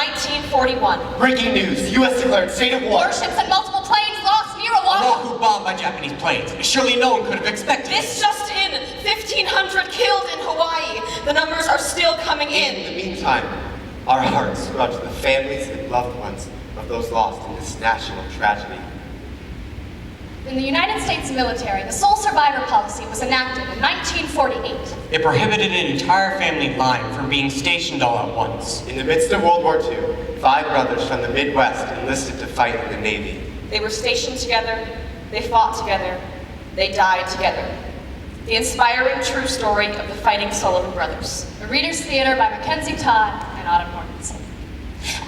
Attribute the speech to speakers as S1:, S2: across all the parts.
S1: 1941.
S2: Breaking news. U.S. declared state of war.
S1: Warships and multiple planes lost near Oahu.
S3: Oahu bombed by Japanese planes. Surely no one could have expected
S1: This just in. 1,500 killed in Hawaii. The numbers are still coming in.
S2: In the meantime, our hearts go out to the families and loved ones of those lost in this national tragedy.
S4: In the United States military, the sole survivor policy was enacted in 1948.
S3: It prohibited an entire family line from being stationed all at once.
S2: In the midst of World War II, 5 brothers from the Midwest enlisted to fight in the Navy.
S1: They were stationed together, they fought together, they died together. The inspiring true story of the fighting Sullivan brothers.
S4: The Reader's Theater by Mackenzie, Todd, and Mortenson.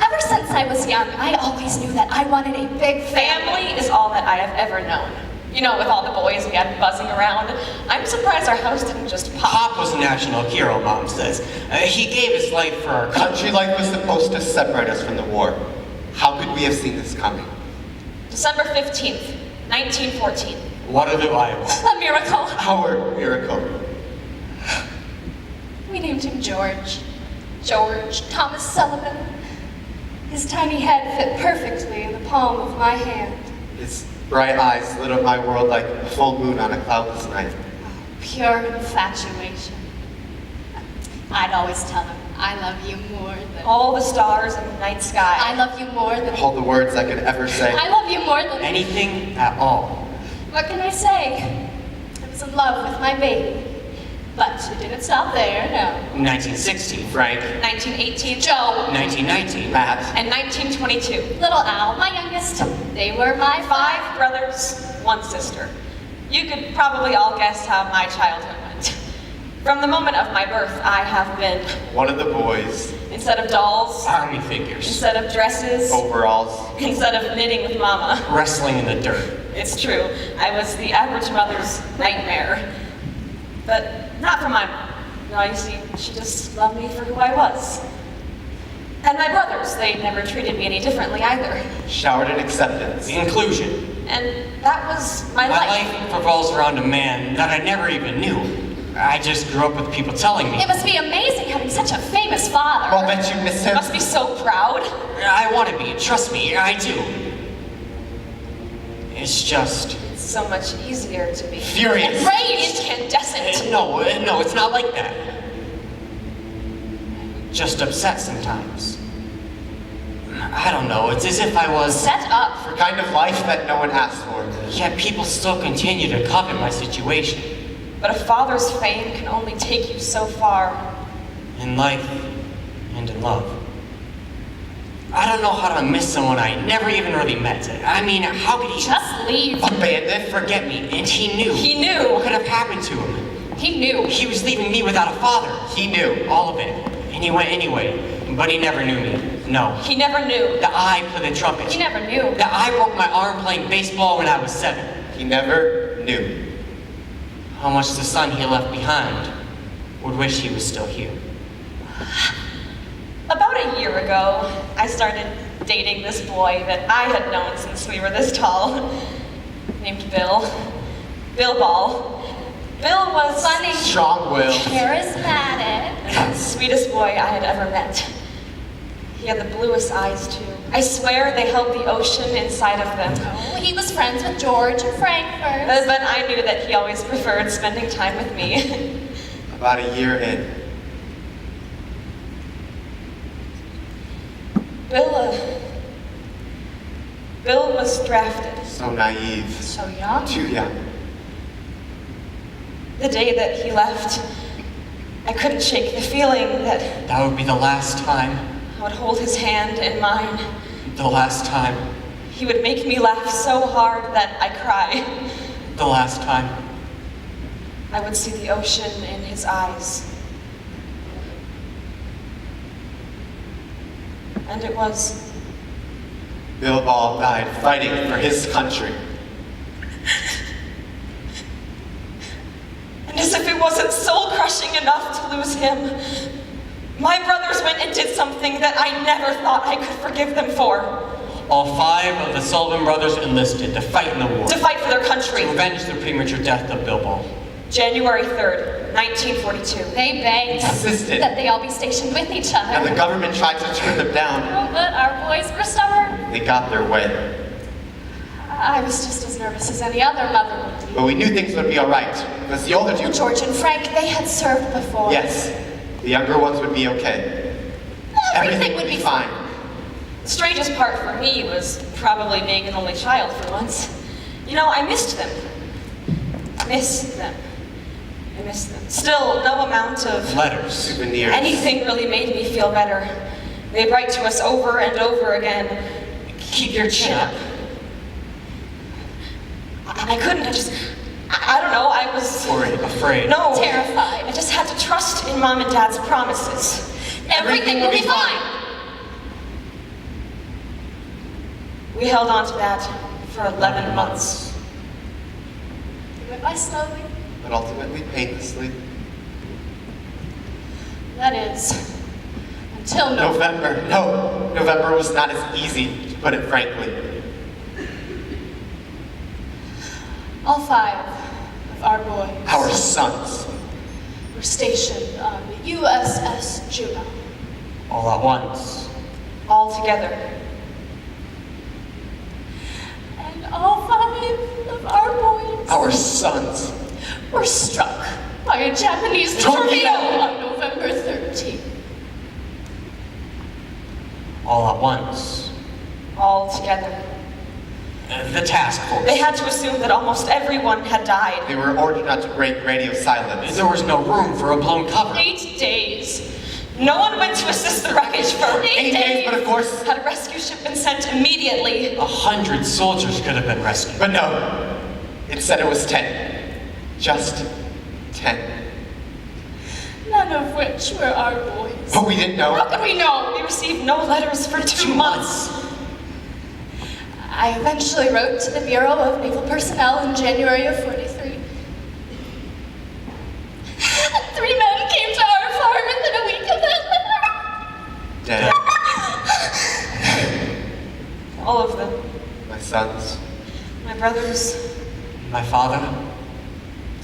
S4: Ever since I was young, I always knew that I wanted a big
S1: Family is all that I have ever known. You know, with all the boys we had buzzing around. I'm surprised our house didn't just pop.
S3: Pop was a national hero, Mom says. He gave his life for our country.
S2: Country life was supposed to separate us from the war. How could we have seen this coming?
S1: December 15th, 1914.
S3: What a Bible.
S4: A miracle.
S2: Our miracle.
S4: We named him George. George Thomas Sullivan. His tiny head fit perfectly in the palm of my hand.
S2: His bright eyes lit up my world like a full moon on a cloudless night.
S4: Pure infatuation. I'd always tell him, I love you more than...
S1: All the stars in the night sky.
S4: I love you more than...
S2: All the words I could ever say.
S4: I love you more than...
S3: Anything at all.
S4: What can I say? I was in love with my baby. But it didn't stop there, no.
S3: 1916.
S2: Frank.
S1: 1918.
S4: Joe.
S3: 1919.
S2: Matt.
S1: And 1922.
S4: Little Al, my youngest. They were my
S1: 5 brothers, 1 sister. You could probably all guess how my childhood went. From the moment of my birth, I have been,
S2: One of the boys.
S1: instead of dolls,
S3: Army figures.
S1: instead of dresses,
S2: Overalls.
S1: instead of knitting with mama.
S3: Wrestling in the dirt.
S1: It's true, I was the average mother's nightmare. But not for my mom. No, you see, she just loved me for who I was. And my brothers, they never treated me any differently either.
S2: Showered in acceptance.
S3: Inclusion.
S1: And that was my
S3: My
S1: life.
S3: life revolves around a man that I never even knew. I just grew up with people telling me.
S4: It must be amazing having such a famous father.
S2: I'll bet you miss
S1: You
S2: him.
S1: must be so proud.
S3: I want to be, trust me, I do. It's just...
S1: It's so much easier to be
S2: Furious.
S1: enraged, incandescent.
S3: No, it's not like that. Just upset sometimes. I don't know, it's as if I was...
S4: Set up.
S2: For kind of life that no one asked for.
S3: Yet people still continue to covet my situation.
S1: But a father's fame can only take you so far.
S3: In life and in love. I don't know how to miss someone I never even really met. I mean, how could he...
S4: Just leave.
S2: Abandoned.
S3: forget me? And he knew.
S1: He knew.
S3: What could have happened to him?
S4: He knew.
S3: He was leaving me without a father.
S2: He knew.
S3: All of it. And he went anyway. But he never knew me. No.
S1: He never knew.
S3: That I played the trumpet.
S4: He never knew.
S3: That I broke my arm playing baseball when I was 7.
S2: He never knew.
S3: How much the son he left behind would wish he was still here.
S1: About a year ago, I started dating this boy that I had known since we were this tall, named Bill. Bill Ball. Bill was
S4: Funny.
S2: Strong-willed.
S4: Charismatic.
S1: the sweetest boy I had ever met. He had the bluest eyes, too. I swear they held the ocean inside of them.
S4: Oh, he was friends with George and Frank first.
S1: But I knew that he always preferred spending time with me.
S2: About a year in.
S1: Bill was drafted.
S2: So naive.
S4: So young.
S2: Too young.
S1: The day that he left, I couldn't shake the feeling that
S3: That would be the last time.
S1: I would hold his hand in mine.
S3: The last time.
S1: He would make me laugh so hard that I cry.
S3: The last time.
S1: I would see the ocean in his eyes. And it was.
S2: Bill Ball died fighting for his country.
S1: And as if it wasn't soul-crushing enough to lose him, my brothers went and did something that I never thought I could forgive them for.
S3: All 5 of the Sullivan brothers enlisted to fight in the war.
S1: To fight for their country.
S3: To avenge the premature death of Bill Ball.
S1: January 3rd, 1942.
S4: They begged
S2: Insisted.
S4: that they all be stationed with each
S2: And the
S4: other.
S2: government tried to turn them down.
S4: Oh, but our boys were stubborn.
S2: They got their way.
S4: I was just as nervous as any other mother would be.
S2: But we knew things would be all right, because the older two...
S4: George and Frank, they had served before.
S2: Yes, the younger ones would be okay.
S4: Everything would be fine.
S1: The strangest part for me was probably being an only child for once. You know, I missed them. I missed them. Still, no amount of
S3: Letters.
S2: Souvenirs.
S1: anything really made me feel better. They'd write to us over and over again, keep your chin up. I couldn't, I don't know, I was...
S2: Worried.
S3: Afraid.
S1: No.
S4: Terrified.
S1: I just had to trust in Mom and Dad's promises.
S4: Everything will be fine.
S1: We held on to that for 11 months.
S4: It went by slowly.
S2: But ultimately painlessly.
S4: That is, until
S2: November. No, November was not as easy, to put it frankly.
S4: All 5 of our boys
S2: Our sons.
S4: were stationed on the USS Juno.
S3: All at once.
S1: All together.
S4: And all 5 of our boys
S2: Our sons.
S4: were struck by a Japanese torpedo on November 13th.
S3: All at once.
S1: All together.
S3: The task force.
S1: They had to assume that almost everyone had died.
S2: They were ordered not to break radio silence.
S3: There was no room for a blown cover.
S4: 8 days.
S1: No one went to assist the wreckage for
S2: 8 days, but of course...
S1: Had a rescue ship been sent immediately?
S3: 100 soldiers could have been rescued.
S2: But no, it said it was 10. Just 10.
S4: None of which were our boys.
S2: But we didn't know.
S4: How could we know?
S1: We received no letters for 2 months.
S4: I eventually wrote to the Bureau of Naval Personnel in January of 43. 3 men came to our farm within a week of that letter.
S2: Dead.
S1: All of them.
S2: My sons.
S1: My brothers.
S3: My father.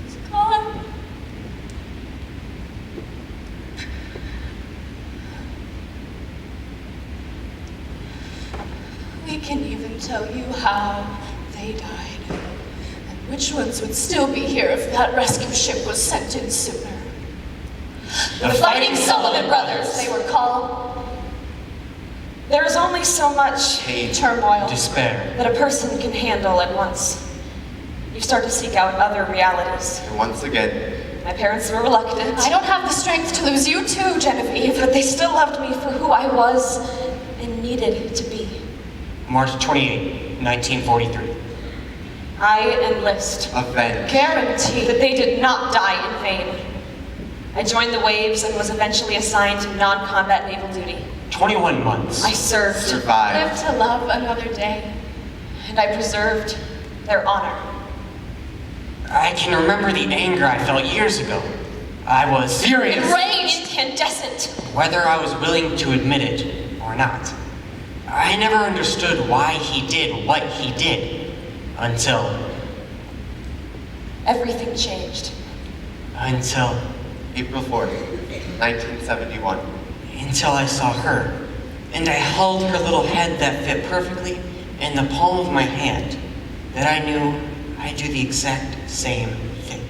S4: It's gone. We can even tell you how they died, and which ones would still be here if that rescue ship was sent in sooner.
S3: The
S1: Fighting Sullivan brothers.
S4: They were called
S1: There is only so much
S2: Pain.
S4: turmoil.
S3: Despair.
S1: that a person can handle at once. You start to seek out other realities.
S2: And once again,
S1: My parents were reluctant,
S4: I don't have the strength to lose you too, Genevieve.
S1: but they still loved me for who I was and needed to be.
S3: March 28, 1943.
S1: I enlist.
S2: avenged.
S4: Guarantee
S1: That they did not die in vain. I joined the Waves and was eventually assigned to non-combat naval duty.
S3: 21 months.
S1: I served,
S4: live
S2: Survived.
S4: to love another day.
S1: and I preserved their honor.
S3: I can remember the anger I felt years ago. I was furious,
S1: Enraged, incandescent.
S3: whether I was willing to admit it or not. I never understood why he did what he did until
S1: Everything changed.
S2: April 4th, 1971.
S3: until I saw her, and I held her little head that fit perfectly in the palm of my hand, that I knew I'd do the exact same thing.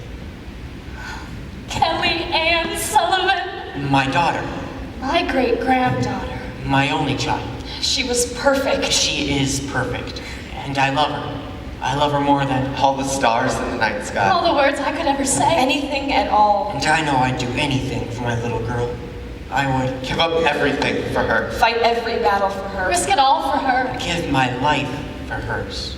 S4: Kelly Ann Sullivan,
S3: My daughter,
S4: my great-granddaughter.
S3: my only child.
S1: She was perfect.
S3: She is perfect, and I love her. I love her more than,
S2: All the stars in the night sky.
S4: All the words I could ever say.
S1: Anything at all.
S3: and I know I'd do anything for my little girl. I would
S2: Give up everything for her.
S1: Fight every battle for her.
S4: Risk it all for her.
S3: give my life for hers.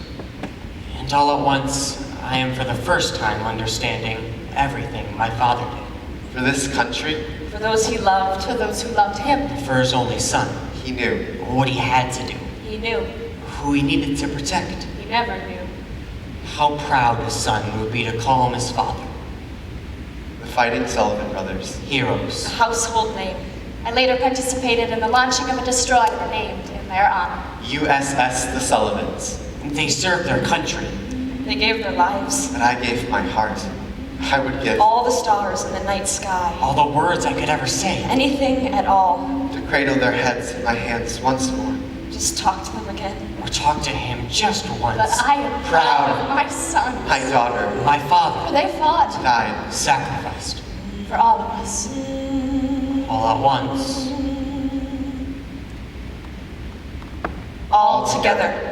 S3: And all at once, I am for the first time understanding everything my father did.
S2: For this country,
S1: For those he loved,
S4: To those who loved him.
S3: For his only son,
S2: he knew.
S3: what he had to do,
S1: he knew.
S3: who he needed to protect.
S1: He never knew.
S3: How proud his son would be to call him his father.
S2: The Fighting Sullivan brothers.
S1: A
S3: Heroes.
S1: household name.
S4: I later participated in the launching of a destroyer named in their honor.
S2: USS the Sullivans.
S3: They served their country.
S1: They gave their lives.
S2: And I gave my heart. I would give
S1: all the stars in the night sky,
S3: all the words I could ever say.
S1: anything at all.
S2: to cradle their heads in my hands once more.
S1: Just talk to them again.
S3: Or talk to him just once.
S4: But I am proud of my sons.
S2: My daughter
S3: My
S4: For
S3: father
S4: they fought
S2: died.
S3: sacrificed
S4: for all of us.
S3: all at once.
S1: All together.